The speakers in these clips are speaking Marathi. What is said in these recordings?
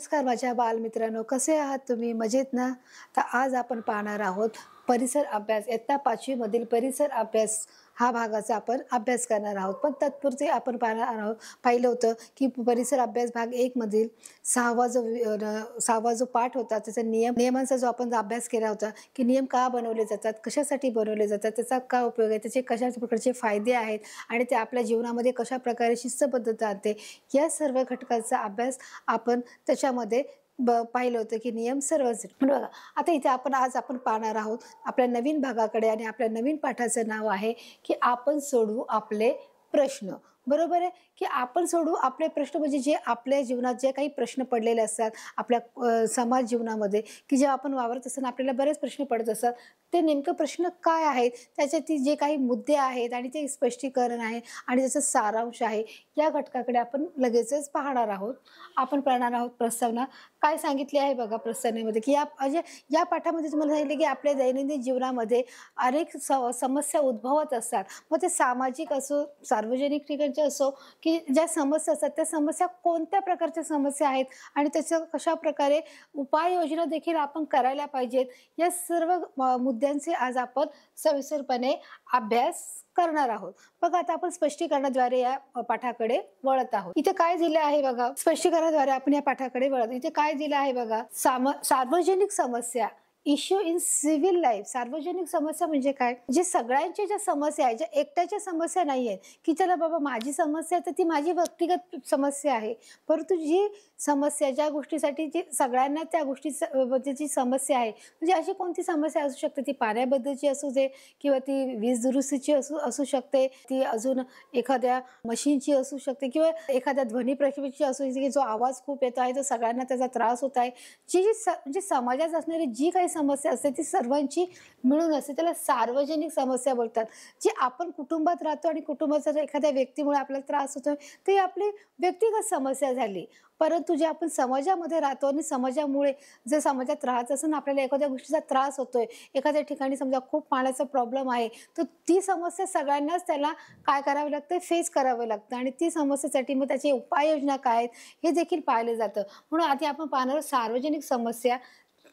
नमस्कार माझ्या बालमित्रांनो, कसे आहात तुम्ही? मजेत ना? तर आज आपण पाहणार आहोत परिसर अभ्यास. इयत्ता 5वी मधील परिसर अभ्यास हा भागाचा आपण अभ्यास करणार आहोत. पण तत्पूर्वी आपण पाहिलं होतं की परिसर अभ्यास भाग 1 मधील 6वा जो पाठ होता, त्याचा नियमांचा जो आपण अभ्यास केला होता की नियम का बनवले जातात, कशासाठी बनवले जातात, त्याचा काय उपयोग आहे, त्याचे कशा प्रकारचे फायदे आहेत आणि ते आपल्या जीवनामध्ये कशाप्रकारे शिस्तबद्धता आणते, या सर्व घटकांचा अभ्यास आपण त्याच्यामध्ये पाहिलं होतं की नियम सर्वच. पण बघा, आता इथे आज आपण पाहणार आहोत आपल्या नवीन भागाकडे आणि आपल्या नवीन पाठाचं नाव आहे की आपण सोडवू आपले प्रश्न. बरोबर आहे की आपण सोडवू आपले प्रश्न, म्हणजे जे आपल्या जीवनात जे काही प्रश्न पडलेले असतात आपल्या समाज जीवनामध्ये, की जेव्हा आपण वावरत असताना आपल्याला बरेच प्रश्न पडत असतात, ते नेमकं प्रश्न काय आहेत, त्याच्यातील जे काही मुद्दे आहेत आणि ते स्पष्टीकरण आहे आणि त्याचा सारांश आहे, या घटकाकडे आपण लगेचच पाहणार आहोत. आपण पाहणार आहोत प्रस्तावना. काय सांगितले आहे बघा प्रस्तावनेमध्ये की या पाठामध्ये तुम्हाला सांगितले की आपल्या दैनंदिन जीवनामध्ये अनेक समस्या उद्भवत असतात. मग ते सामाजिक असो, सार्वजनिक ठिकाणचे असो, की ज्या समस्या असतात त्या समस्या कोणत्या प्रकारच्या समस्या आहेत आणि त्याचं कशा प्रकारे उपाययोजना देखील आपण करायला पाहिजेत, या सर्व मुद्द्यांचे आज आपण सविस्तरपणे अभ्यास करणार आहोत. बघा, आता आपण स्पष्टीकरणाद्वारे या पाठाकडे वळत आहोत. इथे काय दिलं आहे बघा, स्पष्टीकरणाद्वारे आपण या पाठाकडे वळत. इथे काय दिलं आहे बघा, सार्वजनिक समस्या, इश्यू इन सिव्हिल लाईफ. सार्वजनिक समस्या म्हणजे काय, जे सगळ्यांच्या ज्या समस्या आहेत, ज्या एकट्याच्या समस्या नाही आहेत की चला बाबा माझी समस्या आहे तर ती माझी व्यक्तिगत समस्या आहे, परंतु जी समस्या ज्या गोष्टीसाठी जी सगळ्यांना त्या गोष्टीची समस्या आहे, म्हणजे अशी कोणती समस्या असू शकते, ती पाण्याबद्दलची असू दे किंवा ती वीज दुरुस्तीची असू शकते, ती अजून एखाद्या मशीनची असू शकते किंवा एखाद्या ध्वनी प्रक्षेपाची असू शकते, जो आवाज खूप येतो आहे, तो सगळ्यांना त्याचा त्रास होत आहे. म्हणजे समाजात असणारी जी काही समस्या असते ती सर्वांची मिळून असते, त्याला सार्वजनिक समस्या बोलतात. जी आपण कुटुंबात राहतो आणि कुटुंबाचा एखाद्या व्यक्तीमुळे आपल्याला त्रास होतो, ती आपली व्यक्तिगत समस्या झाली. परंतु जे आपण समाजामध्ये राहतो आणि समाजामुळे जर समाजात राहत असेल आपल्याला एखाद्या गोष्टीचा त्रास होतोय, एखाद्या ठिकाणी समजा खूप पाण्याचा प्रॉब्लेम आहे, तर ती समस्या सगळ्यांनाच त्याला काय करावं लागतं, फेस करावं लागतं आणि ती समस्येसाठी मग त्याची उपाययोजना काय आहेत हे देखील पाहिलं जातं. म्हणून आधी आपण पाहणार सार्वजनिक समस्या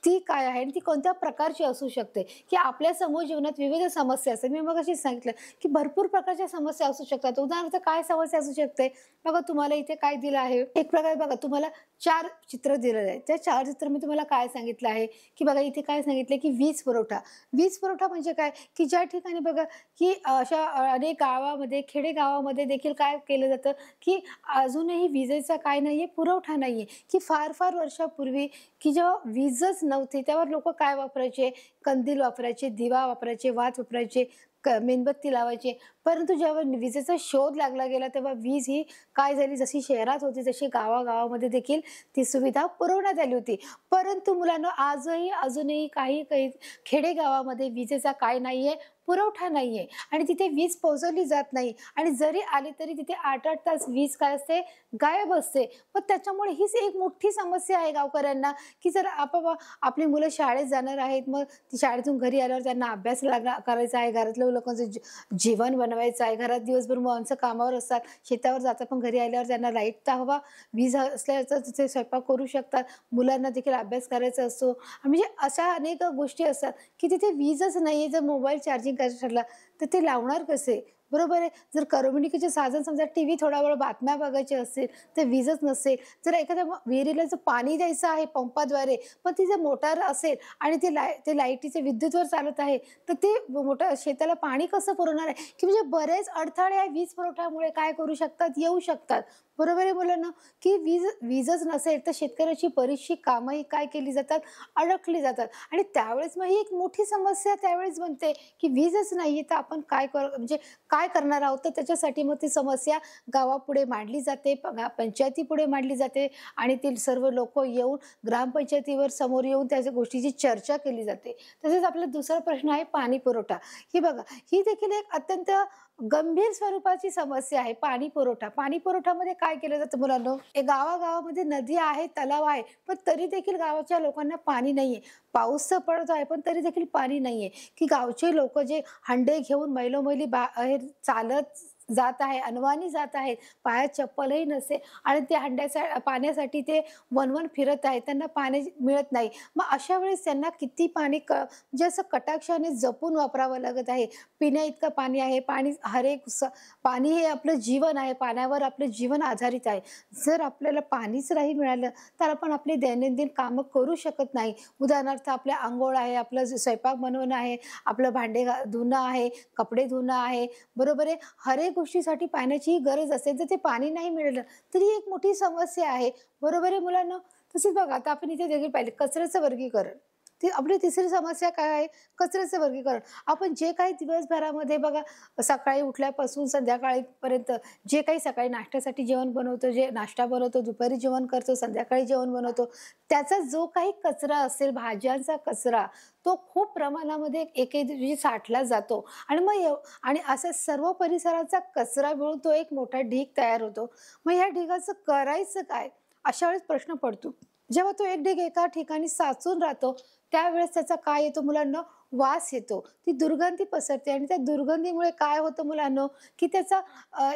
ती काय आहे आणि ती कोणत्या प्रकारची असू शकते, की आपल्या समोर जीवनात विविध समस्या असतात. मी मगाशीच सांगितलं की भरपूर प्रकारच्या समस्या असू शकतात. उदाहरणार्थ काय समस्या असू शकते बघा, तुम्हाला इथे काय दिलं आहे, एक प्रकारे बघा तुम्हाला 4 चित्र दिलेलं आहे. त्या 4 चित्र मी तुम्हाला काय सांगितलं आहे की बघा इथे काय सांगितलं की वीज पुरवठा. वीज पुरवठा म्हणजे काय, की ज्या ठिकाणी बघा की अशा अनेक गावामध्ये, खेडेगावामध्ये देखील काय केलं जातं की अजूनही विजेचा काय नाहीये, पुरवठा नाहीये, की फार फार वर्षापूर्वी की जेव्हा वीजच नव्हती तेव्हा लोक काय वापरायचे, कंदील वापरायचे, दिवा वापरायचे, वात वापरायचे, मेणबत्ती लावायचे. परंतु जेव्हा विजेचा शोध लागला गेला तेव्हा वीज ही काय झाली, जशी शहरात होती तशी गावागावामध्ये देखील ती सुविधा पुरवण्यात आली होती. परंतु मुलांना अजूनही काही काही खेडेगावामध्ये विजेचा काय नाहीये, पुरवठा नाहीये आणि तिथे वीज पोहोचवली जात नाही आणि जरी आली तरी तिथे 8-8 तास वीज काय असते, गायब असते. पण त्याच्यामुळे हीच एक मोठी समस्या आहे गावकऱ्यांना, की जर आपली मुलं शाळेत जाणार आहेत, मग ती शाळेतून घरी आल्यावर त्यांना अभ्यास करायचा आहे, घरातल्या लोकांचं जेवण बनवायचं आहे, घरात दिवसभर माणसं कामावर असतात, शेतावर जातात, पण घरी आल्यावर त्यांना लाईट तर हवा, वीज असल्याचं तिथे स्वयंपाक करू शकतात, मुलांना देखील अभ्यास करायचा असतो. म्हणजे अशा अनेक गोष्टी असतात की तिथे वीजच नाही आहे. जर मोबाईल चार्जिंग करायचं ठरला तर ते लावणार कसे, बरोबर आहे. जर कम्युनिकेशन साधन समजा टीव्ही थोडा वेळ बातम्या बघायची असेल तर वीजच नसेल, जर एखाद्या विहिरीला जर पाणी द्यायचं आहे पंपाद्वारे, पण ती जर मोटार असेल आणि ते लाईटीचे विद्युतवर चालत आहे, तर ते मोठं शेताला पाणी कसं पुरवणार आहे, की म्हणजे बरेच अडथळे आहे वीज पुरवठ्यामुळे काय करू शकतात, येऊ शकतात. बरोबर आहे मुलांना, की वीजच नसेल तर शेतकऱ्याची बरीचशी कामंही काय केली जातात, अडकली जातात आणि त्यावेळेस मग ही एक मोठी समस्या त्यावेळेस बनते की वीजच नाहीये तर आपण म्हणजे काय करणार आहोत. तर त्याच्यासाठी मग ती समस्या गावापुढे मांडली जाते, पंचायतीपुढे मांडली जाते आणि ते सर्व लोक येऊन ग्रामपंचायतीवर समोर येऊन त्या गोष्टीची चर्चा केली जाते. तसेच आपला दुसरा प्रश्न आहे पाणी पुरवठा. ही बघा, ही देखील एक अत्यंत गंभीर स्वरूपाची समस्या आहे. पाणी पुरवठ्यामध्ये काय केलं जातं मुलांनो, गावागावामध्ये नदी आहे, तलाव आहे, पण तरी देखील गावाच्या लोकांना पाणी नाहीये. पाऊस तर पडत आहे पण तरी देखील पाणी नाहीये, की गावचे लोक जे हंडे घेऊन मैलोमैली बाहेर चालत जात आहे, अनवाणी जात आहेत, पायात चप्पलही नसते आणि ते पाण्यासाठी ते वणवण फिरत आहेत, त्यांना पाणी मिळत नाही. मग अशा वेळेस त्यांना किती पाणी म्हणजे असं कटाक्षाने जपून वापरावं लागत आहे. पिण्याइतकं पाणी आहे. पाणी हे आपलं जीवन आहे. पाण्यावर आपलं जीवन आधारित आहे. जर आपल्याला पाणीच नाही मिळालं, तर आपण आपली दैनंदिन कामं करू शकत नाही. उदाहरणार्थ आपल्या अंघोळ आहे, आपलं स्वयंपाक बनवणं आहे, आपलं धुणं आहे, कपडे धुणं आहे, बरोबर आहे. हर एक गोष्टीसाठी पाण्याची गरज असते. जर ते पाणी नाही मिळालं, तर ही एक मोठी समस्या आहे. बरोबर आहे मुलांनो? तसेच बघा आता आपण इथे देखील पाहिले कचऱ्याचं वर्गीकरण. ती आपली तिसरी समस्या काय आहे? कचऱ्याचं वर्गीकरण. आपण जे काही दिवसभरामध्ये बघा सकाळी उठल्यापासून संध्याकाळीपर्यंत जे काही सकाळी नाश्त्यासाठी जेवण बनवतो, जे नाश्ता बनवतो, दुपारी जेवण करतो, संध्याकाळी जेवण बनवतो, त्याचा जो काही कचरा असेल, भाज्यांचा कचरा, तो खूप प्रमाणामध्ये एके दिवशी साठला जातो आणि आणि असा सर्व परिसराचा कचरा मिळून तो एक मोठा ढीग तयार होतो. मग ह्या ढिगाचं करायचं काय? अशा वेळेस प्रश्न पडतो. जेव्हा तो एक ढीग एका ठिकाणी साचून राहतो, त्यावेळेस त्याचा काय येतो मुलांनो? वास येतो. ती दुर्गंधी पसरते आणि त्या दुर्गंधीमुळे काय होतं मुलांनो, की त्याचा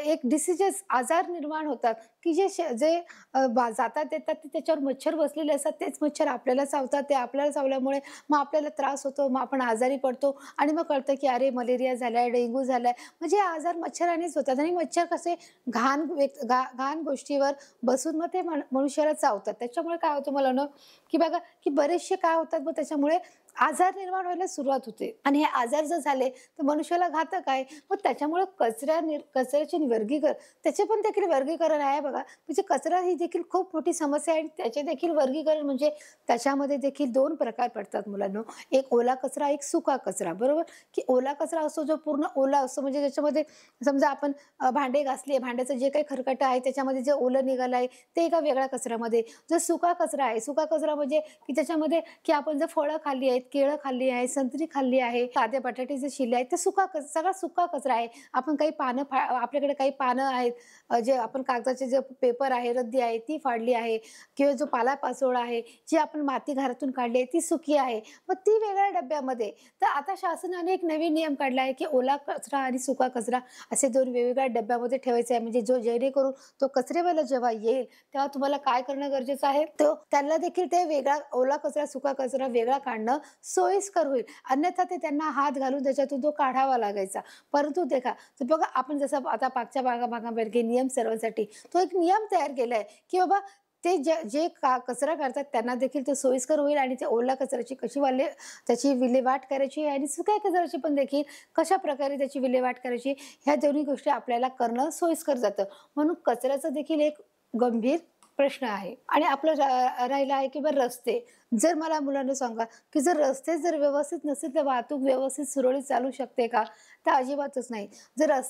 एक डिसीजेस आजार निर्माण होतात, की जातात येतात ते त्याच्यावर मच्छर बसलेले असतात. तेच मच्छर आपल्याला चावतात. ते आपल्याला चावल्यामुळे मग आपल्याला त्रास होतो. मग आपण आजारी पडतो आणि मग कळतं, की अरे मलेरिया झालाय, डेंग्यू झालाय. म्हणजे हे आजार मच्छरानेच होतात आणि मच्छर कसे घाण गोष्टीवर बसून मग ते मनुष्याला चावतात. त्याच्यामुळे काय होतं मुलांनो, की बघा की बरेचसे काय होतात मग त्याच्यामुळे आजार निर्माण व्हायला सुरुवात होते आणि हे आजार जर झाले तर मनुष्याला घातक आहे. मग त्याच्यामुळे कचऱ्याचे वर्गीकरण, त्याचे पण देखील वर्गीकरण आहे बघा. म्हणजे कचरा ही देखील खूप मोठी समस्या आहे आणि त्याचे देखील वर्गीकरण म्हणजे त्याच्यामध्ये देखील 2 प्रकार पडतात मुलांनो. एक ओला कचरा, एक सुका कचरा. बरोबर? की ओला कचरा असतो जो पूर्ण ओला असतो, म्हणजे ज्याच्यामध्ये समजा आपण भांडे घासले, भांड्याचं जे काही खरकट आहे त्याच्यामध्ये जे ओलं निघालं आहे ते एका वेगळ्या कचऱ्यामध्ये. जो सुका कचरा आहे, सुका कचरा म्हणजे की त्याच्यामध्ये की आपण जर फळं खाल्ली आहेत, केळं खाल्ली आहे, संत्री खाल्ली आहे, साधे बटाटे शिले आहेत, ते सगळा सुका कचरा आहे. आपण काही आपल्याकडे काही पानं आहेत, जे आपण कागदाचे जे पेपर आहे, रद्दी आहे ती फाडली आहे किंवा जो पालापाचोळा आहे, जी आपण माती घरातून काढली आहे ती सुकी आहे, मग ती वेगळ्या डब्यामध्ये. तर आता शासनाने एक नवीन नियम काढला आहे की ओला कचरा आणि सुका कचरा असे 2 वेगवेगळ्या डब्यामध्ये ठेवायचे आहे. म्हणजे जेणेकरून तो कचरेवाला जेव्हा येईल तेव्हा तुम्हाला काय करणं गरजेचं आहे, तो त्यांना देखील ते वेगळा ओला कचरा सुका कचरा वेगळा काढणं सोयीस्कर होईल. अन्यथा ते त्यांना हात घालून त्याच्यातून तो काढावा लागायचा. परंतु तर बघा आपण जसं आता पाचच्या भागाभागांपैकी नियम सर्वांसाठी तो एक नियम तयार केलाय की बाबा ते कचरा करतात त्यांना देखील ते सोयीस्कर होईल आणि ते ओला कचऱ्याची त्याची विल्हेवाट करायची आणि सुक्या कचऱ्याची पण देखील कशा प्रकारे त्याची विल्हेवाट करायची, ह्या दोन्ही गोष्टी आपल्याला करणं सोयीस्कर जातं. म्हणून कचऱ्याचं देखील एक गंभीर प्रश्न आहे. आणि आपलं राहिला आहे की रस्ते. जर मला मुलांना सांगा की जर रस्ते व्यवस्थित नसतील तर वाहतूक व्यवस्थित सुरळीत चालू शकते का? तर अजिबातच नाही.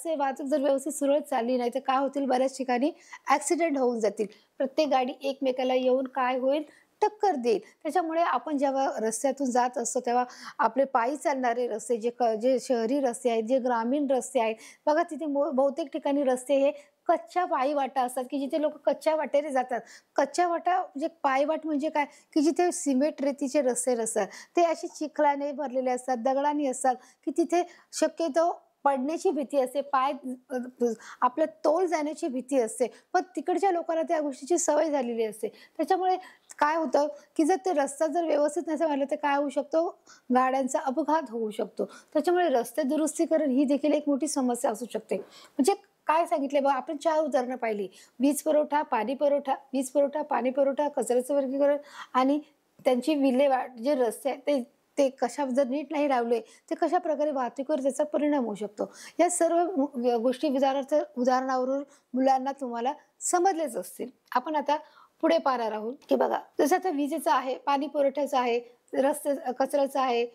वाहतूक जर व्यवस्थित सुरळीत चालली नाही तर काय होतील, बऱ्याच ठिकाणी ॲक्सिडेंट होऊन जातील. प्रत्येक गाडी एकमेकाला येऊन काय होईल, टक्कर देईल. त्याच्यामुळे आपण जेव्हा रस्त्यातून जात असतो तेव्हा आपले पायी चालणारे रस्ते, जे शहरी रस्ते आहेत, जे ग्रामीण रस्ते आहेत बघा, तिथे बहुतेक ठिकाणी रस्ते हे कच्च्या पायी वाटा असतात की जिथे लोक कच्च्या वाटेने जातात. कच्च्या वाटा म्हणजे पायवाट म्हणजे काय, की जिथे सिमेंट रेतीचे रस्ते नसतात, ते असे चिखलाने भरलेले असतात, दगडांनी असतात, की तिथे शक्यतो पडण्याची भीती असते, आपलं तोल जाण्याची भीती असते. पण तिकडच्या लोकांना त्या गोष्टीची सवय झालेली असते. त्याच्यामुळे काय होतं की जर ते रस्ता व्यवस्थित नसेल म्हणलं तर काय होऊ शकतो, गाड्यांचा अपघात होऊ शकतो. त्याच्यामुळे रस्ते दुरुस्तीकरण ही देखील एक मोठी समस्या असू शकते. म्हणजे काय सांगितले बघा, आपण 4 उदाहरणं पाहिली. वीज पुरवठा, पाणी पुरवठा, कचऱ्याचं वर्गीकरण आणि त्यांची विल्हेवाट. जे रस्ते आहेत ते कशा जर नीट नाही लावले ते कशा प्रकारे वाहतुकीवर त्याचा परिणाम होऊ शकतो. या सर्व गोष्टी उदाहरणावरून मुलांना तुम्हाला समजलेच असतील. आपण आता पुढे पाहणार आहोत की बघा, जसं आता विजेचं आहे, पाणी पुरवठ्याचं आहे, कचऱ्याचं आहे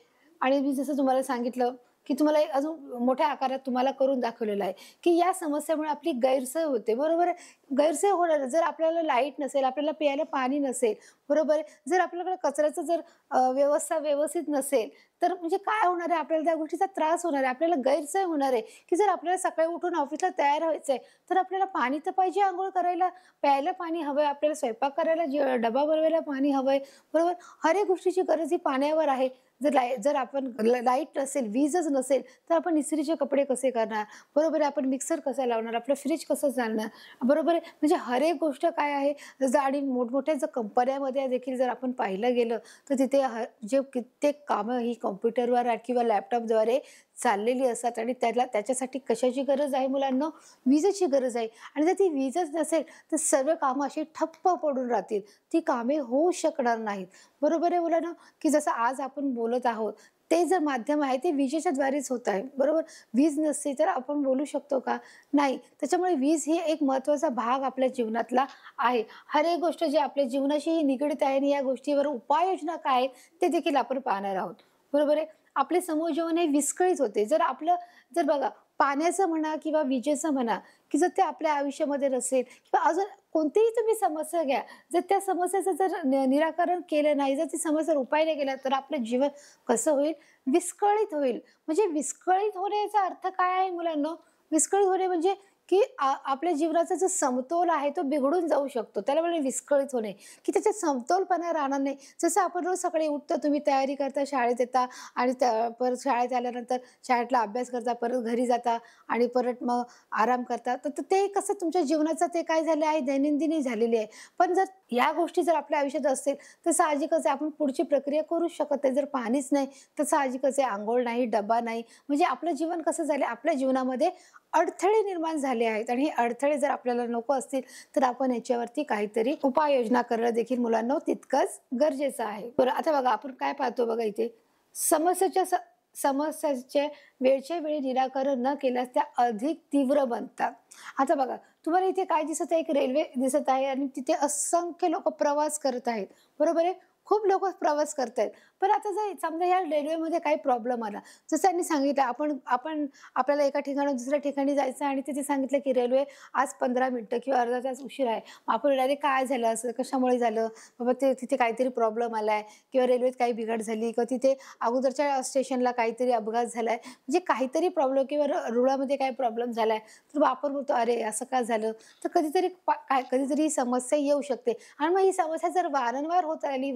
आणि मी जसं तुम्हाला सांगितलं की तुम्हाला अजून मोठ्या आकारात तुम्हाला करून दाखवलेलं आहे की या समस्येमुळे आपली गैरसोय होते. बरोबर आहे? गैरसोय होणार जर आपल्याला लाईट नसेल, आपल्याला प्यायला पाणी नसेल, बरोबर आहे, जर आपल्याकडे कचऱ्याचं व्यवस्था व्यवस्थित नसेल तर म्हणजे काय होणार आहे, आपल्याला त्या गोष्टीचा त्रास होणार आहे, आपल्याला गैरसोय होणार आहे की जर आपल्याला सकाळी उठून ऑफिसला तयार व्हायचं आहे तर आपल्याला पाणी तर पाहिजे, अंघोळ करायला प्यायला पाणी हवंय, आपल्याला स्वयंपाक करायला डबा बनवायला पाणी हवंय, बरोबर. हर एक गोष्टीची गरज ही पाण्यावर आहे. जर आपण लाईट नसेल, वीजच नसेल, तर आपण इस्त्रीचे कपडे कसे करणार? बरोबर आहे. आपण मिक्सर कसा लावणार? आपलं फ्रिज कसं चालणार? बरोबर आहे. म्हणजे हर एक गोष्ट काय आहे, जर आणि मोठमोठ्या जर कंपन्यामध्ये देखील जर आपण पाहिलं गेलं, तर तिथे जे कित्येक कामं ही कॉम्प्युटरवर किंवा लॅपटॉपद्वारे चाललेली असतात आणि त्याच्यासाठी कशाची गरज आहे मुलांनो? विजेची गरज आहे. आणि जर ती वीजच नसेल, तर सर्व कामं अशी ठप्प पडून राहतील. ती कामे होऊ शकणार नाहीत. बरोबर आहे मुलांनो? की जसं आज आपण बोलत आहोत, ते जर माध्यम आहे ते विजेच्या द्वारेच होत आहे. बरोबर? वीज नसते तर आपण बोलू शकतो का? नाही. त्याच्यामुळे वीज ही एक महत्त्वाचा भाग आपल्या जीवनातला आहे. हर एक गोष्ट जी आपल्या जीवनाशी निगडीत आहे आणि या गोष्टीवर उपाययोजना काय आहेत, ते देखील आपण पाहणार आहोत. बरोबर आहे? आपले समूह जीवन हे विस्कळीत होते. जर बघा पाण्याचं म्हणा किंवा विजेचं म्हणा, की जर ते आपल्या आयुष्यामध्ये नसेल किंवा अजून कोणतीही तुम्ही समस्या घ्या, जर त्या समस्येचं जर निराकरण केलं नाही, जर ती समस्येवर उपाय नाही केला, तर आपलं जीवन कसं होईल? विस्कळीत होईल. म्हणजे विस्कळीत होण्याचा अर्थ काय आहे मुलांनो? विस्कळीत होणे म्हणजे की आपल्या जीवनाचा जो समतोल आहे तो बिघडून जाऊ शकतो. त्याला म्हणजे विस्कळीत होणे, की त्याच्यात समतोलपणा राहणार नाही. जसं आपण रोज सकाळी उठतो, तुम्ही तयारी करता, शाळेत येता आणि परत शाळेत आल्यानंतर शाळेतला अभ्यास करता, परत घरी जाता आणि परत मग आराम करता. तर ते कसं तुमच्या जीवनाचं ते काय झालं आहे, दैनंदिनी झालेली आहे. पण जर या गोष्टी जर आपल्या आयुष्यात असतील, तर साहजिकच आहे आपण पुढची प्रक्रिया करूच शकत नाही. जर पाणीच नाही, तर साहजिकच आहे अंघोळ नाही, डबा नाही. म्हणजे आपलं जीवन कसं झालं, आपल्या जीवनामध्ये अडथळे निर्माण झाले आहेत आणि हे अडथळे जर आपल्याला नको असतील, तर आपण याच्यावरती काहीतरी उपाययोजना करणं देखील मुलांनो तितकंच गरजेचं आहे. बरं, आता बघा आपण काय पाहतो बघा इथे, समस्येच्या स समस्याचे वेळच्या वेळी निराकरण न केल्यास त्या अधिक तीव्र बनतात. आता बघा तुम्हाला इथे काय दिसत आहे, एक रेल्वे दिसत आहे आणि तिथे असंख्य लोक प्रवास करत आहेत. बरोबर आहे? खूप लोक प्रवास करतायत. पण आता जर समजा या रेल्वेमध्ये काही प्रॉब्लेम आला, जसं त्यांनी सांगितलं आपण आपण आपल्याला एका ठिकाणाहून दुसऱ्या ठिकाणी जायचं आणि तिथे सांगितलं की रेल्वे आज 15 मिनिटं किंवा अर्धा तास उशीर आहे. आपण डायरेक्ट काय झालं असं, कशामुळे झालं? बाबा ते तिथे काहीतरी प्रॉब्लेम आलाय किंवा रेल्वेत काही बिघड झाली किंवा तिथे अगोदरच्या स्टेशनला काहीतरी अपघात झालाय, म्हणजे काहीतरी प्रॉब्लेम किंवा रुळामध्ये काही प्रॉब्लेम झालाय, तर आपण बोलतो अरे असं का झालं? तर कधीतरी ही समस्या येऊ शकते आणि मग ही समस्या जर वारंवार होत आली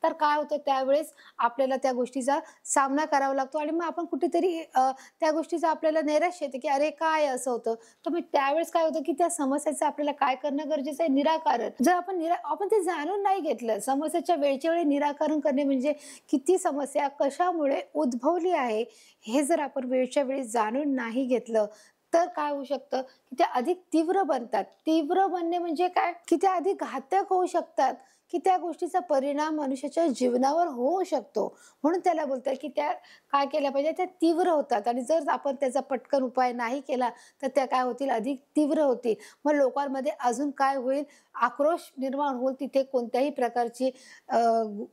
तर काय होतं, त्यावेळेस आपल्याला त्या गोष्टीचा सामना करावा लागतो आणि मग आपण कुठेतरी त्या गोष्टीचा आपल्याला नैराश्य येते की अरे काय असं होतं. तर मग त्यावेळेस काय होतं की त्या समस्येचं आपल्याला काय करणं गरजेचं आहे? निराकरण. जर आपण ते जाणून नाही घेतलं, समस्येच्या वेळच्या वेळी निराकरण करणे म्हणजे किती समस्या कशामुळे उद्भवली आहे हे जर आपण वेळच्या वेळी जाणून नाही घेतलं, तर काय होऊ शकतं की त्या अधिक तीव्र बनतात. तीव्र बनणे म्हणजे काय, की त्या अधिक घातक होऊ शकतात, की त्या गोष्टीचा परिणाम मनुष्याच्या जीवनावर होऊ शकतो. म्हणून त्याला बोलतात की त्या काय केल्या पाहिजे, त्या तीव्र होतात आणि जर आपण त्याचा पटकन उपाय नाही केला तर त्या काय होतील, अधिक तीव्र होतील. मग लोकांमध्ये अजून काय होईल, आक्रोश निर्माण होईल. तिथे कोणत्याही प्रकारची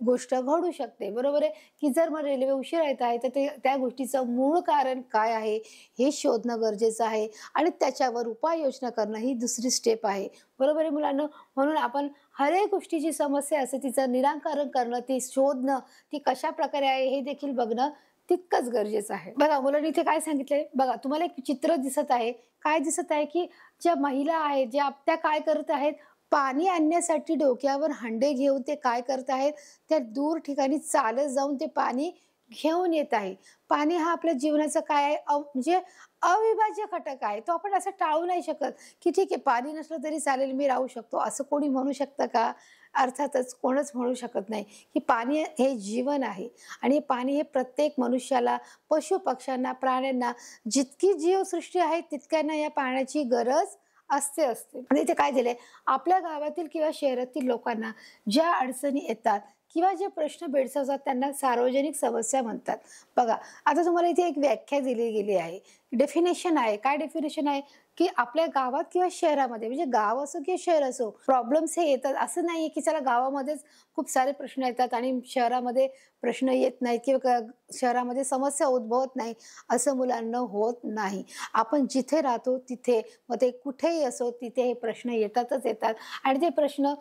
गोष्ट घडू शकते. बरोबर आहे? की जर मग रेल्वे उशिरा येत आहे तर त्या गोष्टीचं मूळ कारण काय आहे हे शोधणं गरजेचं आहे आणि त्याच्यावर उपाययोजना करणं ही दुसरी स्टेप आहे. बरोबर आहे मुलांनो? म्हणून आपण हर एक गोष्टीची समस्या असते तिचं निराकरण करणं, ती शोधणं, ती कशा प्रकारे आहे हे देखील बघणं तितकंच गरजेचं आहे. बघा मुलांनी इथे काय सांगितलंय बघा, तुम्हाला एक चित्र दिसत आहे. काय दिसत आहे की ज्या महिला आहेत त्या काय करत आहेत, पाणी आणण्यासाठी डोक्यावर हंडे घेऊन ते काय करत आहेत, त्या दूर ठिकाणी चालत जाऊन ते पाणी घेऊन येत आहे. पाणी हा आपल्या जीवनाचा काय आहे, म्हणजे अविभाज्य घटक आहे. तो आपण असं टाळू नाही शकत की ठीक आहे पाणी नसलं तरी चालेल, मी राहू शकतो, असं कोणी म्हणू शकतं का? अर्थातच कोणच म्हणू शकत नाही. की पाणी हे जीवन आहे आणि पाणी हे प्रत्येक मनुष्याला, पशु पक्ष्यांना, प्राण्यांना जितकी जीवसृष्टी आहे तितक्यांना या पाण्याची गरज असते. आणि इथे काय दिलंय, आपल्या गावातील किंवा शहरातील लोकांना ज्या अडचणी येतात किंवा जे प्रश्न भेडसावतात त्यांना सार्वजनिक समस्या म्हणतात. बघा आता तुम्हाला इथे एक व्याख्या दिली गेली आहे, डेफिनेशन आहे. काय डेफिनेशन आहे की आपल्या गावात किंवा शहरामध्ये, म्हणजे गाव असो किंवा शहर असो, प्रॉब्लेम्स हे येतात. असं नाहीये की चला गावामध्येच खूप सारे प्रश्न येतात आणि शहरामध्ये प्रश्न येत नाहीत किंवा शहरामध्ये समस्या उद्भवत नाही, असं मुलांना होत नाही. आपण जिथे राहतो तिथे, मग ते कुठेही असो, तिथे हे प्रश्न येतातच येतात आणि ते प्रश्न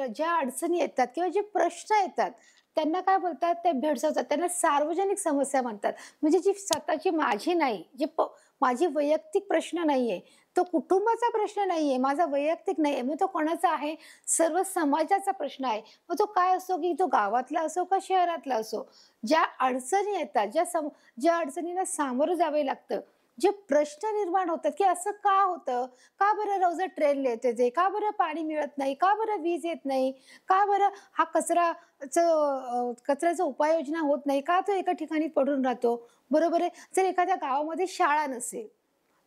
ज्या अडचणी येतात किंवा जे प्रश्न येतात त्यांना काय बोलतात, ते भेडसावतात. त्यांना सार्वजनिक समस्या म्हणतात. म्हणजे जी स्वतःची माझी नाही, माझी वैयक्तिक प्रश्न नाहीये, तो कुटुंबाचा प्रश्न नाहीये, माझा वैयक्तिक नाहीये. मग तो कोणाचा आहे? सर्व समाजाचा प्रश्न आहे. मग तो काय असो, की तो गावातला असो का शहरातला असो. ज्या अडचणी येतात, ज्या अडचणींना सामोरं जावे लागतं, जे प्रश्न निर्माण होतात, की असं का होतं? का बरं रोज ट्रेन लेट येते? का बरं पाणी मिळत नाही? का बरं वीज येत नाही? का बरं हा कचऱ्याचं उपाययोजना होत नाही? का तो एका ठिकाणी पडून राहतो? बरोबर आहे. जर एखाद्या गावामध्ये शाळा नसेल,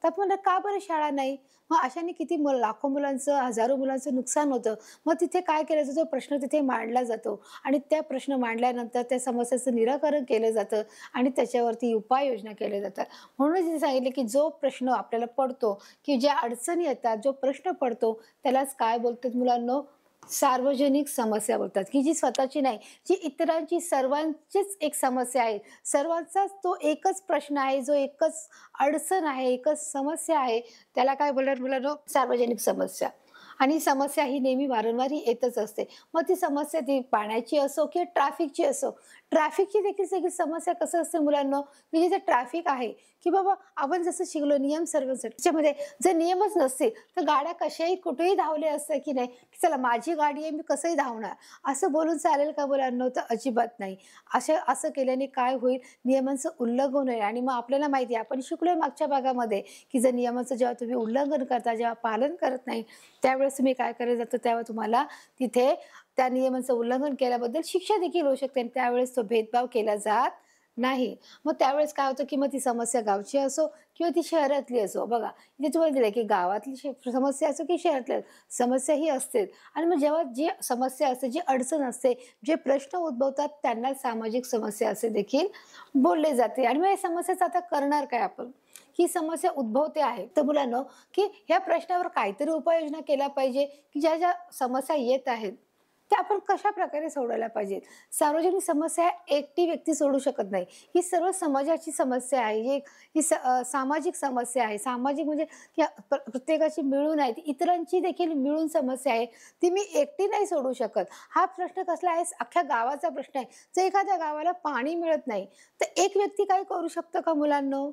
तर आपण म्हणतो, का बरं शाळा नाही? मग अशाने किती लाखो मुलांचं, हजारो मुलांचं नुकसान होतं. मग तिथे काय केलं जातं? प्रश्न तिथे मांडला जातो आणि त्या प्रश्न मांडल्यानंतर त्या समस्येचं निराकरण केलं जातं आणि त्याच्यावरती उपाययोजना केल्या जातात. म्हणूनच तिथे सांगितले, की जो प्रश्न आपल्याला पडतो, की ज्या अडचणी येतात, जो प्रश्न पडतो, त्यालाच काय बोलतात मुलांनो? सार्वजनिक समस्या बोलतात, की जी स्वतःची नाही, जी इतरांची, सर्वांचीच एक समस्या आहे. सर्वांचाच तो एकच प्रश्न आहे, जो एकच अडचण आहे, एकच समस्या आहे, त्याला काय बोलणार मुलांनो? सार्वजनिक समस्या. आणि समस्या ही नेहमी वारंवार येतच असते. मग ती समस्या ती पाण्याची असो किंवा ट्रॅफिकची असो. ट्रॅफिकची देखील सगळी समस्या कसं असते मुलांनो, की जिथे ट्रॅफिक आहे, की बाबा आपण जसं शिकलो नियम सर्वसाठी. त्याच्यामध्ये जर नियमच नसतील, तर गाड्या कशाही कुठेही धावल्या असत्या की नाही, की चला माझी गाडी आहे, मी कसंही धावणार. असं बोलून चालेल का मुलांनो? तर अजिबात नाही. असं केल्याने काय होईल? नियमांचं उल्लंघन होईल आणि मग आपल्याला माहिती आहे, आपण शिकलोय मागच्या भागामध्ये, की जर नियमाचं जेव्हा तुम्ही उल्लंघन करता, जेव्हा पालन करत नाही, त्यावेळेस तुम्ही काय करायला जातं, तेव्हा तुम्हाला तिथे त्या नियमांचं उल्लंघन केल्याबद्दल शिक्षा देखील होऊ शकते आणि त्यावेळेस तो भेदभाव केला जात नाही. मग त्यावेळेस काय होतं, की मग ती समस्या गावची असो किंवा ती शहरातली असो. बघा, इथे तुम्हाला दिलंय, की गावातली समस्या असो की शहरातली समस्या ही असतेच. आणि मग जेव्हा जी समस्या असते, जी अडचण असते, जे प्रश्न उद्भवतात, त्यांना सामाजिक समस्या असे देखील बोलले जाते. आणि मग या समस्येचं आता करणार काय आपण? ही समस्या उद्भवते आहे, तर मुलांनो, की ह्या प्रश्नावर काहीतरी उपाययोजना केल्या पाहिजे, की ज्या समस्या येत आहेत, त्या आपण कशाप्रकारे सोडवायला पाहिजेत. सार्वजनिक समस्या एकटी व्यक्ती सोडू शकत नाही. ही सर्व समाजाची समस्या आहे. सामाजिक समस्या आहे. सामाजिक म्हणजे की प्रत्येकाची मिळून आहे. ती इतरांची देखील मिळून समस्या आहे. ती मी एकटी नाही सोडवू शकत. हा प्रश्न कसला आहे? अख्ख्या गावाचा प्रश्न आहे. जर एखाद्या गावाला पाणी मिळत नाही, तर एक व्यक्ती काय करू शकतं का मुलांनो?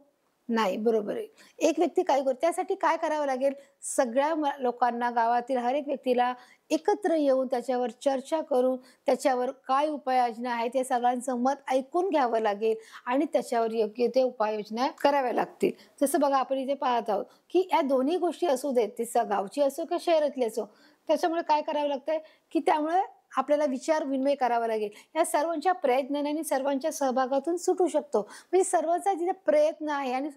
नाही, बरोबर आहे. एक व्यक्ती काय करू त्यासाठी काय करावं लागेल? सगळ्या लोकांना, गावातील हर एक व्यक्तीला एकत्र येऊन त्याच्यावर चर्चा करून, त्याच्यावर काय उपाययोजना आहेत, ते सगळ्यांचं मत ऐकून घ्यावं लागेल आणि त्याच्यावर योग्य ते उपाययोजना कराव्या लागतील. जसं बघा, आपण इथे पाहत आहोत, की या दोन्ही गोष्टी असू देत, ती गावची असो किंवा शहरातली असो. त्याच्यामुळे काय करावं लागतंय, की त्यामुळे आपल्याला विचार विनिमय करावा लागेल. या सर्वांच्या प्रयत्नाने आणि सर्वांच्या सहभागातून सुटू शकतो. म्हणजे सर्वांचा जिथे प्रयत्न आहे आणि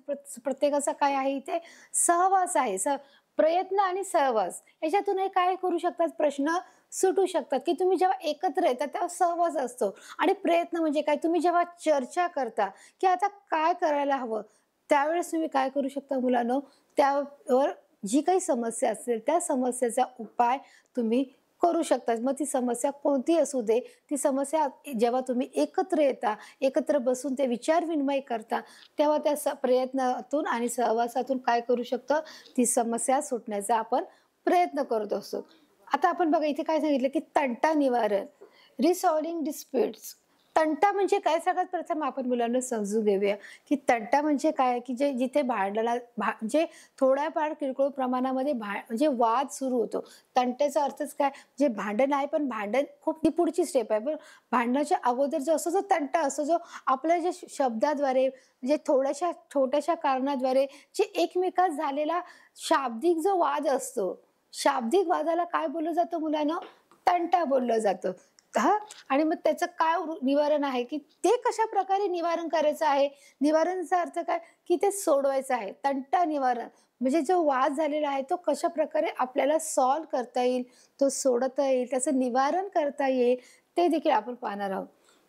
प्रत्येकाचा काय आहे इथे सहवास आहे. प्रयत्न आणि सहवास याच्यातूनही काय करू शकतात? प्रश्न सुटू शकतात, की तुम्ही जेव्हा एकत्र येता तेव्हा सहवास असतो. आणि प्रयत्न म्हणजे काय? तुम्ही जेव्हा चर्चा करता, की आता काय करायला हवं, त्यावेळेस तुम्ही काय करू शकता मुलांनो? त्यावर जी काही समस्या असेल त्या समस्येचा उपाय तुम्ही करू शकतात. मग ती समस्या कोणती असू दे, ती समस्या जेव्हा तुम्ही एकत्र येता, एकत्र बसून ते विचार विनिमय करता, तेव्हा त्या प्रयत्नातून आणि सहवासातून काय करू शकतो? ती समस्या सुटण्याचा आपण प्रयत्न करत असतो. आता आपण बघा, इथे काय सांगितलं, की तंटा निवारण, रिसॉल्व्हिंग डिस्प्युट्स. तंटा म्हणजे काय? सगळ्यात प्रथम आपण मुलांना समजून घेऊया, की तंटा म्हणजे काय? की जिथे म्हणजे थोड्याफार किरकोळ प्रमाणामध्ये म्हणजे वाद सुरू होतो. तंट्याचा अर्थच काय? जे भांडण आहे, पण भांडण खूप ती पुढची स्टेप आहे. पण भांडणाच्या अगोदर जो असतो, जो तंटा असतो, जो आपल्या जे शब्दाद्वारे, जे छोट्याशा कारणाद्वारे जे एकमेकात झालेला शाब्दिक जो वाद असतो, शाब्दिक वादाला काय बोललं जातं मुलांनो? तंटा बोललं जातं. हां. आणि मग त्याचं काय निवारण आहे, की ते कशाप्रकारे निवारण करायचं आहे? निवारणाचा अर्थ काय? की ते सोडवायचं आहे. तंटा निवारण म्हणजे जो वाद झालेला आहे, तो कशाप्रकारे आपल्याला सॉल्व्ह करता येईल, तो सोडवता येईल, त्याचं निवारण करता येईल, ते देखील आपण पाहणार आहोत.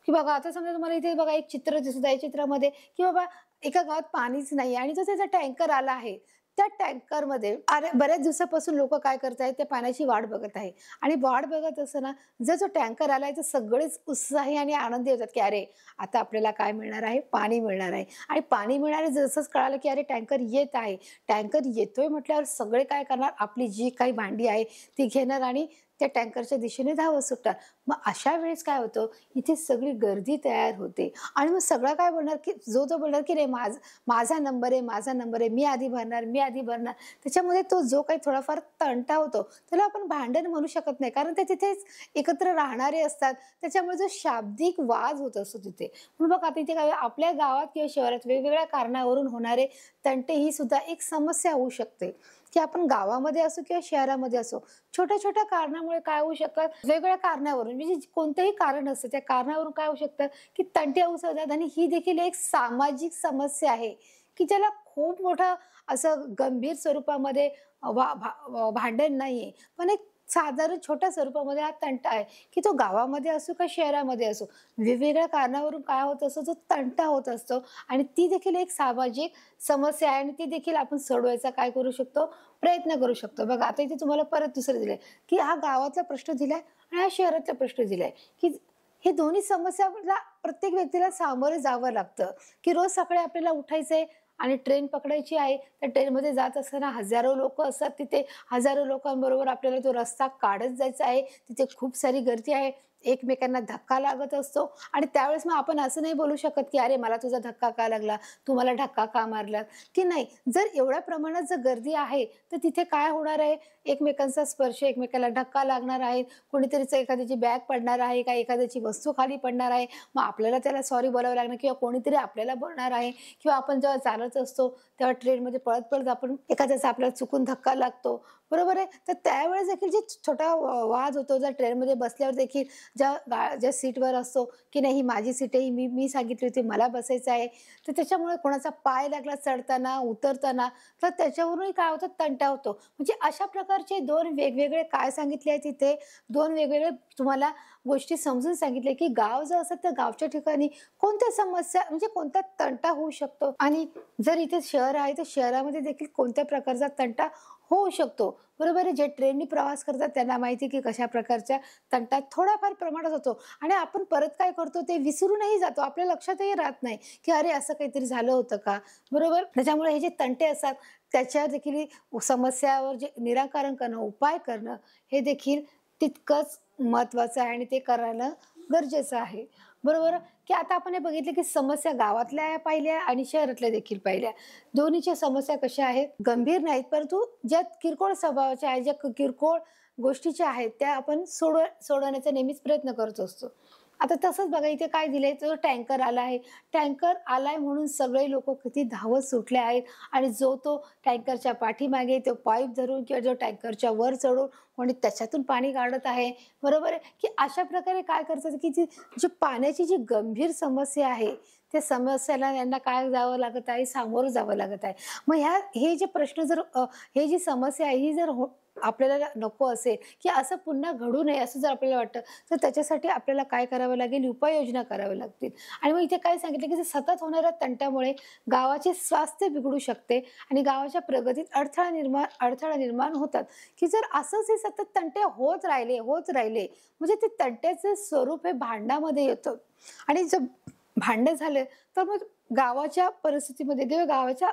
की बघा, आता समजा तुम्हाला इथे बघा एक चित्र दिसत आहे. चित्रामध्ये की बाबा एका गावात पाणीच नाही आणि तो त्याचा टँकर आला आहे. त्या टँकरमध्ये बऱ्याच दिवसापासून लोकं काय करतायत? त्या पाण्याची वाट बघत आहे आणि वाट बघत असताना जर जो टँकर आलाय, तर सगळेच उत्साही आणि आनंदी होतात, की अरे, आता आपल्याला काय मिळणार आहे? पाणी मिळणार आहे. आणि पाणी मिळालं जसंच कळालं, की अरे टँकर येत आहे. टँकर येतोय म्हटल्यावर सगळे काय करणार? आपली जी काही भांडी आहे ती घेणार आणि त्या टँकरच्या दिशेने धावत सुटतात. मग अशा वेळेस काय होतं, इथे सगळी गर्दी तयार होते आणि मग सगळं काय बोलणार, की जो बोलणार, की नाही माझा नंबर आहे, माझा नंबर आहे, मी आधी भरणार, मी आधी भरणार. त्याच्यामध्ये तो जो काही थोडाफार तंटा होतो, त्याला आपण भांडण म्हणू शकत नाही, कारण ते तिथेच एकत्र राहणारे असतात. त्याच्यामुळे जो शाब्दिक वाद होत असतो तिथे. म्हणून बघा, आता इथे काय, आपल्या गावात किंवा शहरात वेगवेगळ्या कारणावरून होणारे तंटे ही सुद्धा एक समस्या होऊ शकते, की आपण गावामध्ये असो किंवा शहरामध्ये असो, छोट्या छोट्या कारणामुळे काय होऊ शकतात, वेगवेगळ्या कारणावरून, म्हणजे कोणतंही कारण असतं, त्या कारणावरून काय होऊ शकतं, की तंटे होऊ शकतात. आणि ही देखील एक सामाजिक समस्या आहे, की ज्याला खूप मोठं असं गंभीर स्वरूपामध्ये भांडण नाहीये, पण एक साधारण छोट्या स्वरूपामध्ये हा तंटा आहे, की तो गावामध्ये असो का शहरामध्ये असो, वेगवेगळ्या कारणावरून काय होत असतो, जो तंटा होत असतो. आणि ती देखील एक सामाजिक समस्या आहे आणि ती देखील आपण सोडवायचा काय करू शकतो, प्रयत्न करू शकतो. बघा, आता इथे तुम्हाला परत दुसरं दिलंय, की हा गावातला प्रश्न दिलाय आणि हा शहरातला प्रश्न दिलाय, की हे दोन्ही समस्याला प्रत्येक व्यक्तीला सामोरे जावं लागतं, की रोज सकाळी आपल्याला उठायचंय आणि ट्रेन पकडायची आहे. त्या ट्रेनमध्ये जात असताना हजारो लोक असतात तिथे. हजारो लोकांबरोबर आपल्याला तो रस्ता काढत जायचा आहे. तिथे खूप सारी गर्दी आहे. एकमेकांना धक्का लागत असतो आणि त्यावेळेस मग आपण असं नाही बोलू शकत, की "अरे, मला तुझा धक्का का लागला? तू मला धक्का का मारला?" की नाही. जर एवढ्या प्रमाणात जर गर्दी आहे, तर तिथे काय होणार आहे? एकमेकांचा स्पर्श, एकमेकाला धक्का लागणार आहे. कोणीतरीच एखाद्याची बॅग पडणार आहे का एखाद्याची वस्तू खाली पडणार आहे. मग आपल्याला त्याला सॉरी बोलावं लागणार किंवा कोणीतरी आपल्याला बोलणार आहे. किंवा आपण जेव्हा चालत असतो, तेव्हा ट्रेनमध्ये पळत-पळत आपण एखाद्याचा आपल्याला चुकून धक्का लागतो. बरोबर आहे? तर त्यावेळेस देखील जे छोटा वाद होतो, जर ट्रेनमध्ये बसल्यावर देखील ज्या सीटवर असतो, की नाही, ही माझी सीट आहे, मी सांगितली होती, मला बसायचं आहे. तर त्याच्यामुळे कोणाचा पाय लागला चढताना, उतरताना, तर त्याच्यावरूनही काय होतं, तंटा होतो. म्हणजे अशा प्रकारचे 2 वेगवेगळे काय सांगितले आहेत तिथे, 2 वेगवेगळे तुम्हाला गोष्टी समजून सांगितले, की गाव जर असेल तर गावच्या ठिकाणी कोणत्या समस्या, म्हणजे कोणता तंटा होऊ शकतो आणि जर इथे शहर आहे तर शहरामध्ये देखील कोणत्या प्रकारचा तंटा होऊ शकतो. बरोबर आहे. जे ट्रेननी प्रवास करतात त्यांना माहिती, की कशा प्रकारच्या तंटा थोड्याफार प्रमाणात होतो आणि आपण परत काय करतो ते विसरूनही जातो. आपल्या लक्षातही राहत नाही, की अरे, असं काहीतरी झालं होतं का? बरोबर. त्याच्यामुळे हे जे तंटे असतात त्याच्यावर देखील समस्यावर जे निराकरण करणं, उपाय करणं हे देखील तितकंच महत्वाचं आहे आणि ते करणं गरजेचं आहे. बरोबर, की आता आपण हे बघितलं, की समस्या गावातल्या पाहिल्या आणि शहरातल्या देखील पाहिल्या. दोन्हीच्या समस्या कशा आहेत, गंभीर नाहीत, परंतु ज्या किरकोळ स्वभावाच्या आहेत, ज्या किरकोळ गोष्टीच्या आहेत, त्या आपण सोडवण्याचा नेहमीच प्रयत्न करत असतो. आता तसंच बघा, इथे काय दिलंय, तो टँकर आला आहे. टँकर आलाय म्हणून सगळे लोक किती धावत सुटले आहेत आणि जो तो टँकरच्या पाठीमागे तो पाईप धरून किंवा जो टँकरच्या वर चढून कोणी त्याच्यातून पाणी काढत आहे. बरोबर आहे, की अशा प्रकारे काय करतात, की जी पाण्याची जी गंभीर समस्या आहे, त्या समस्येला यांना काय जावं लागत आहे, सामोरं जावं लागत आहे. मग हे जे प्रश्न जर हे जी समस्या आहे ही जर आपल्याला नको असेल, की असं पुन्हा घडू नये असं जर आपल्याला वाटतं, तर त्याच्यासाठी आपल्याला काय करावं लागेल, उपाययोजना कराव्या लागतील. आणि मग इथे काय सांगितलं, की सतत होणाऱ्या तंट्यामुळे गावाचे स्वास्थ्य बिघडू शकते आणि गावाच्या प्रगतीत अडथळा निर्माण होतात. की जर असंच हे सतत तंटे होत राहिले, म्हणजे ते तंट्याचं स्वरूप हे भांडणामध्ये येतं आणि जर भांडण झाले तर मग गावाच्या परिस्थितीमध्ये किंवा गावाच्या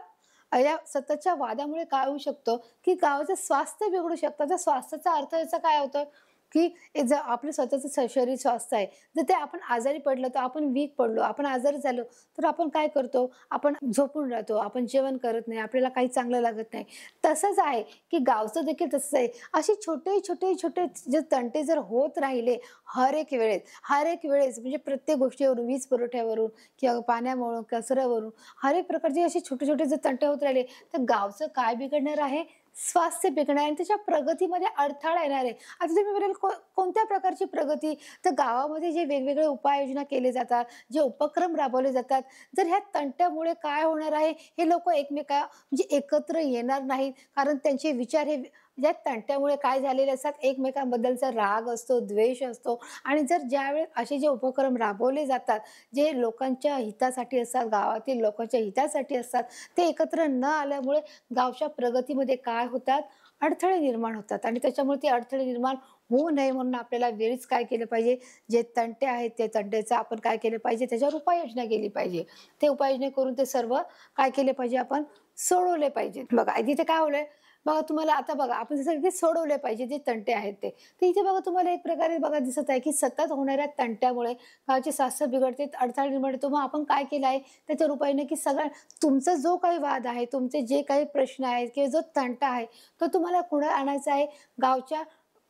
या सततच्या वादामुळे काय होऊ शकतं, की गावाचं स्वास्थ्य बिघडू शकतं. तर स्वास्थ्याचा अर्थ याचा काय होतं, की जर आपलं स्वतःचं शरीर स्वास्थ्य आहे, जर ते आपण आजारी पडलो, तर आपण वीक पडलो, आपण आजारी झालो, तर आपण काय करतो, आपण झोपून राहतो, आपण जेवण करत नाही, आपल्याला काही चांगलं लागत नाही. तसंच आहे, की गावचं देखील तसंच आहे. असे छोटे जे तंटे जर होत राहिले हर एक वेळेस, म्हणजे प्रत्येक गोष्टीवरून, वीज पुरवठ्यावरून किंवा पाण्यामुळं, कचऱ्यावरून, हर एक प्रकारचे असे छोटे जर तंटे होत राहिले, तर गावचं काय बिघडणार आहे, स्वास्थ्य बिघडणार आणि त्याच्या प्रगतीमध्ये अडथळा येणार आहे. आता तुम्ही म्हणाल, कोणत्या प्रकारची प्रगती? तर गावामध्ये जे वेगवेगळे उपाययोजना केले जातात, जे उपक्रम राबवले जातात, जर ह्या तंट्यामुळे काय होणार आहे, हे लोक म्हणजे एकत्र येणार नाहीत, कारण त्यांचे विचार हे या तंट्यामुळे काय झालेले असतात, एकमेकांबद्दलचा राग असतो, द्वेष असतो. आणि जर ज्यावेळेस असे जे उपक्रम राबवले जातात, जे लोकांच्या हितासाठी असतात, गावातील लोकांच्या हितासाठी असतात, ते एकत्र न आल्यामुळे गावच्या प्रगतीमध्ये काय होतात, अडथळे निर्माण होतात. आणि त्याच्यामुळे ते अडथळे निर्माण होऊ नये म्हणून आपल्याला वेळीच काय केलं पाहिजे, जे तंटे आहेत ते तंट्याचं आपण काय केलं पाहिजे, त्याच्यावर उपाययोजना केली पाहिजे. ते उपाययोजना करून ते सर्व काय केले पाहिजे, आपण सोडवले पाहिजे. बघा, तिथे काय होलंय, बघा तुम्हाला आता बघा आपण जसं की सोडवले पाहिजे जे तंटे आहेत ते. तर इथे बघा तुम्हाला एक प्रकारे बघा दिसत आहे, की सतत होणाऱ्या तंट्यामुळे गावाची स्वास्थ्य बिघडते, अडथळा निर्माण होतो. मग आपण काय केलं आहे त्याच्या उपायाने, की सगळ्या तुमचा जो काही वाद आहे, तुमचे जे काही प्रश्न आहेत किंवा जो तंटा आहे, तो तुम्हाला कुठे आणायचा आहे, गावच्या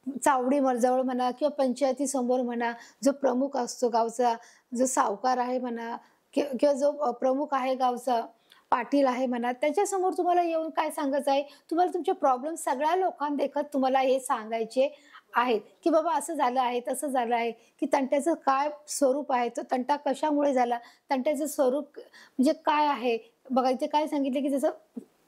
चावडी जवळ म्हणा किंवा पंचायतीसमोर म्हणा, जो प्रमुख असतो गावचा, जो सावकार आहे म्हणा किंवा जो प्रमुख आहे गावचा, पाटील आहे म्हणा, त्याच्यासमोर तुम्हाला येऊन काय सांगायचं आहे, तुम्हाला तुमचे प्रॉब्लेम सगळ्या लोकांदेखत तुम्हाला हे सांगायचे आहेत, की बाबा असं झालं आहे, तसं झालं आहे, की तंट्याचं काय स्वरूप आहे, तो तंटा कशामुळे झाला, तंट्याचं स्वरूप म्हणजे काय आहे. बघा इथे काय सांगितलं, की जसं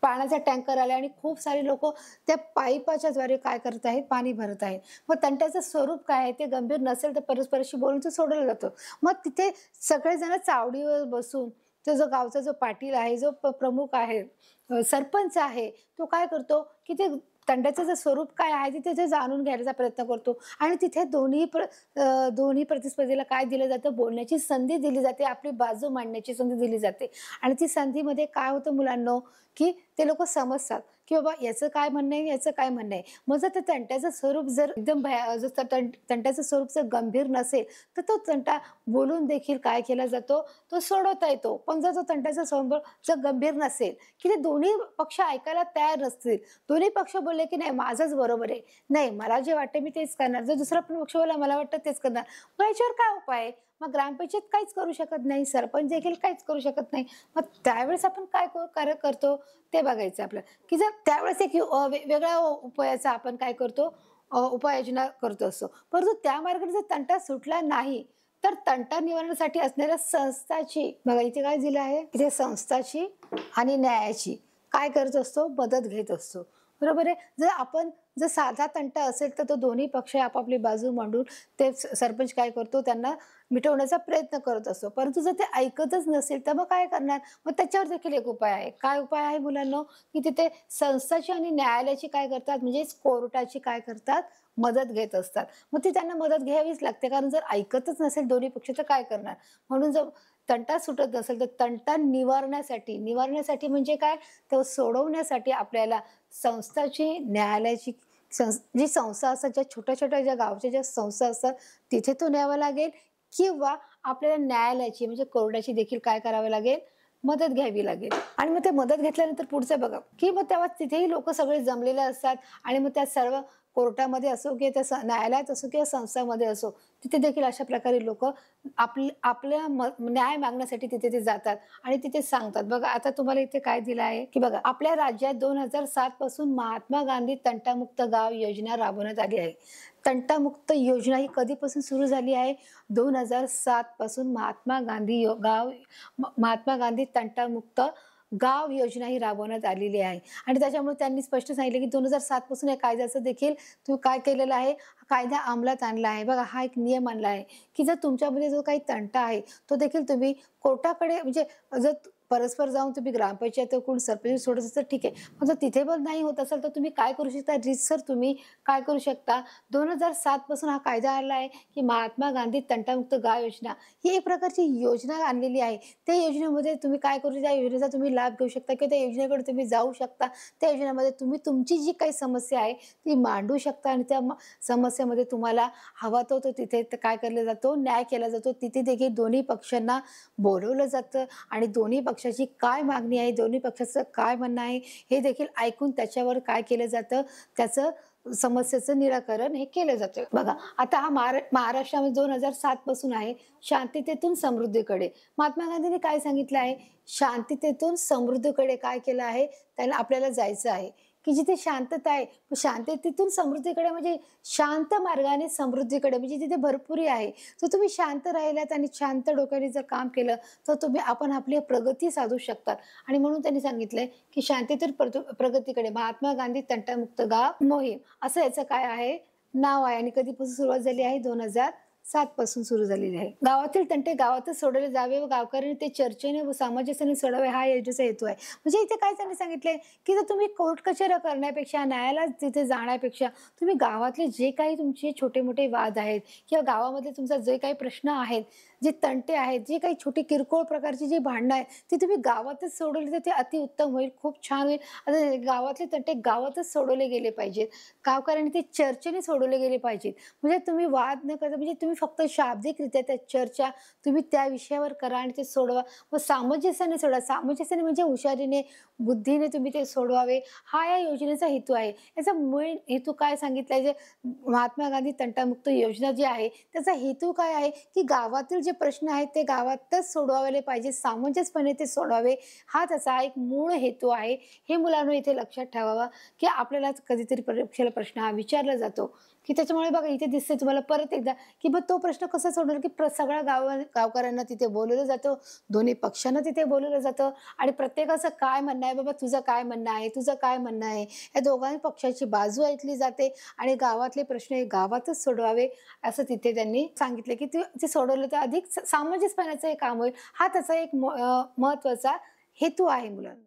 पाण्याचा टँकर आला आणि खूप सारे लोक त्या पाईपाच्या द्वारे काय करत आहेत, पाणी भरत आहेत. मग तंट्याचं स्वरूप काय आहे ते गंभीर नसेल तर परस्परांशी बोलून ते सोडवलं जातं. मग तिथे सगळेजण चावडीवर बसून तो जो गावचा जो पाटील आहे, जो प्रमुख आहे, सरपंच आहे, तो काय करतो, की ते तंट्याचं जे स्वरूप काय आहे ते ते जाणून घ्यायचा प्रयत्न करतो आणि तिथे दोन्ही प्रतिस्पर्धीला काय दिलं जातं, बोलण्याची संधी दिली जाते, आपली बाजू मांडण्याची संधी दिली जाते. आणि ती संधीमध्ये काय होतं मुलांनो, की ते लोक समजतात की बाबा याचं काय म्हणणं आहे, याचं काय म्हणणं आहे. मग जर त्या तंट्याचं स्वरूप जर एकदम तंट्याचं स्वरूप जर गंभीर नसेल तर तो तंटा बोलून देखील काय केला जातो, तो सोडवता येतो. पण जर तो तंट्याचा स्वरूप जर गंभीर नसेल, की ते दोन्ही पक्ष ऐकायला तयार नसतील, दोन्ही पक्ष बोलले की नाही माझंच बरोबर आहे, नाही मला जे वाटतं मी तेच करणार, जर दुसरा पण पक्ष बोलला मला वाटतं तेच करणार, मग याच्यावर काय उपाय आहे. मग ग्रामपंचायत काहीच करू शकत नाही, सरपंच देखील काहीच करू शकत नाही. मग त्यावेळेस आपण काय कार्य करतो ते बघायचं आपल्याला, की जर त्यावेळेस एक वेगळ्या उपायाचा आपण काय करतो, उपाययोजना करतो असतो. परंतु त्या मार्गाने जर तंटा सुटला नाही तर तंटा निवारणासाठी असणाऱ्या संस्थाची, बघा इथे काय दिलं आहे, इथे संस्थाची आणि न्यायाची काय करत असतो, मदत घेत असतो. बरोबर आहे. जर साधा तंटा असेल तर तो दोन्ही पक्ष आपापली बाजू मांडून ते सरपंच काय करतो, त्यांना मिटवण्याचा प्रयत्न करत असतो. परंतु जर ते ऐकतच नसेल तर मग काय करणार, मग त्याच्यावर देखील एक उपाय आहे. काय उपाय आहे मुलांना, की तिथे संस्थाची आणि न्यायालयाची काय करतात, म्हणजे कोर्टाची काय करतात, मदत घेत असतात. मग ती त्यांना मदत घ्यावीच लागते, कारण जर ऐकतच नसेल दोन्ही पक्ष तर काय करणार. म्हणून जर तंटा सुटत नसेल तर तंटा निवारण्यासाठी म्हणजे काय, तो सोडवण्यासाठी आपल्याला संस्थाची, न्यायालयाची जी संस्था असतात, ज्या छोट्या छोट्या ज्या गावच्या ज्या संस्था असतात तिथे तो न्यावा लागेल, किंवा आपल्याला न्यायालयाची म्हणजे कोर्टाची देखील काय करावं लागेल, मदत घ्यावी लागेल. आणि मग ते मदत घेतल्यानंतर पुढचं बघा, की मग तेव्हा तिथेही लोक सगळे जमलेले असतात आणि मग त्या सर्व कोर्टामध्ये असो किंवा त्या न्यायालयात असो किंवा संस्थांमध्ये असो, तिथे देखील अशा प्रकारे लोक आपल्या न्याय मागण्यासाठी तिथे ते जातात आणि तिथे सांगतात. बघा आता तुम्हाला इथे काय दिलं आहे, की बघा आपल्या राज्यात 2007 पासून महात्मा गांधी तंटामुक्त गाव योजना राबवण्यात आली आहे. तंटामुक्त योजना ही कधीपासून सुरू झाली आहे, 2007 पासून महात्मा गांधी तंटामुक्त गाव योजना ही राबवण्यात आलेली आहे. आणि त्याच्यामुळे त्यांनी स्पष्ट सांगितले, की 2007 पासून या कायद्याचं देखील तुम्ही काय केलेलं आहे, कायदा अंमलात आणला आहे. बघा हा एक नियम आणला आहे, की जर तुमच्यामध्ये जो काही तंटा आहे तो देखील तुम्ही कोर्टाकडे, म्हणजे जर परस्पर जाऊन तुम्ही ग्रामपंचायतकडून सरपंच सोडत असेल तर ठीक आहे, पण जर तिथे पण नाही होत असेल तर तुम्ही काय करू शकता, रीतसर तुम्ही काय करू शकता, 2007 पासून हा कायदा आला आहे, की महात्मा गांधी तंटामुक्त गाव योजना ही एक प्रकारची योजना आणलेली आहे. त्या योजनेमध्ये तुम्ही काय करू, त्या योजनेचा तुम्ही लाभ घेऊ शकता किंवा त्या योजनेकडे तुम्ही जाऊ शकता. त्या योजनेमध्ये तुम्ही तुमची जी काही समस्या आहे ती मांडू शकता आणि त्या समस्येमध्ये तुम्हाला हवा तो तिथे काय केला जातो, न्याय केला जातो. तिथे देखील दोन्ही पक्षांना बोलवलं जातं आणि दोन्ही पक्षाची काय मागणी आहे, दोन्ही पक्षाचं काय म्हणणं आहे हे देखील ऐकून त्याच्यावर काय केलं जातं, त्याचं समस्येचं निराकरण हे केलं जातं. बघा आता हा महाराष्ट्रामध्ये 2007 पासून आहे, शांततेतून समृद्धीकडे. महात्मा गांधींनी काय सांगितलं आहे, शांततेतून समृद्धीकडे काय केलं आहे, त्याला आपल्याला जायचं आहे, की जिथे शांतता आहे, शांततेतून समृद्धीकडे म्हणजे शांत मार्गाने समृद्धीकडे, म्हणजे तिथे भरपुरी आहे. तर तुम्ही शांत राहिलात आणि शांत डोक्याने जर काम केलं तर आपण आपली प्रगती साधू शकतात. आणि म्हणून त्यांनी सांगितलंय, की शांततेतून प्रगतीकडे महात्मा गांधी तंटामुक्त गाव मोहीम असं याचं काय आहे, नाव आहे. आणि कधीपासून सुरुवात झाली आहे, 2007 पासून सुरू झालेली आहे. गावातील तंटे गावातच सोडवले जावे व गावकऱ्यांनी ते चर्चेने व सामंजस्याने सोडवावे हा योजनेचा हेतू आहे. म्हणजे इथे काय त्यांनी सांगितलंय, की जर तुम्ही कोर्ट कचेऱ्या करण्यापेक्षा, न्यायालयात तिथे जाण्यापेक्षा तुम्ही गावातले जे काही तुमचे छोटे मोठे वाद आहेत किंवा गावामध्ये तुमचा जे काही प्रश्न आहेत जे तंटे आहेत, जी काही छोटी किरकोळ प्रकारची जी भांडणं आहेत, ती तुम्ही गावातच सोडवली तर ते अतिउत्तम होईल, खूप छान होईल. आता गावातले तंटे गावातच सोडवले गेले पाहिजेत. गावकऱ्यांनी ते चर्चेने सोडवले गेले पाहिजेत. म्हणजे तुम्ही वाद न करता म्हणजे तुम्ही फक्त शाब्दिकरित्या त्या चर्चा तुम्ही त्या विषयावर करा आणि ते सोडवा. मग सामंजस्याने सोडवा. सामंजस्याने म्हणजे हुशारीने, बुद्धीने तुम्ही ते सोडवावे, हा या योजनेचा हेतू आहे. याचा मूळ हेतू काय सांगितलाय, जे महात्मा गांधी तंटामुक्त योजना जी आहे, त्याचा हेतू काय आहे, की गावातील जे प्रश्न आहेत ते गावातच सोडवायला पाहिजे, सामंजस्यपणे ते सोडवावे, हा त्याचा एक मूळ हेतू आहे. हे मुलांनो इथे लक्षात ठेवावं, की आपल्याला कधीतरी परीक्षेला प्रश्न हा विचारला जातो, की त्याच्यामुळे बघा इथे दिसते तुम्हाला परत एकदा, की मग तो प्रश्न कसा सोडवला, की सगळ्या गावकऱ्यांना तिथे बोलवलं जातं, दोन्ही पक्षांना तिथे बोलवलं जातं आणि प्रत्येकाचं काय म्हणणं आहे, बाबा तुझं काय म्हणणं आहे, तुझं काय म्हणणं आहे, या दोघांही पक्षाची बाजू ऐकली जाते आणि गावातले प्रश्न हे गावातच सोडवावे, असं तिथे त्यांनी सांगितलं, की ते सोडवलं तर अधिक सामंजस्यपणाचं हे काम होईल. हा त्याचा एक महत्त्वाचा हेतू आहे मुलांनो.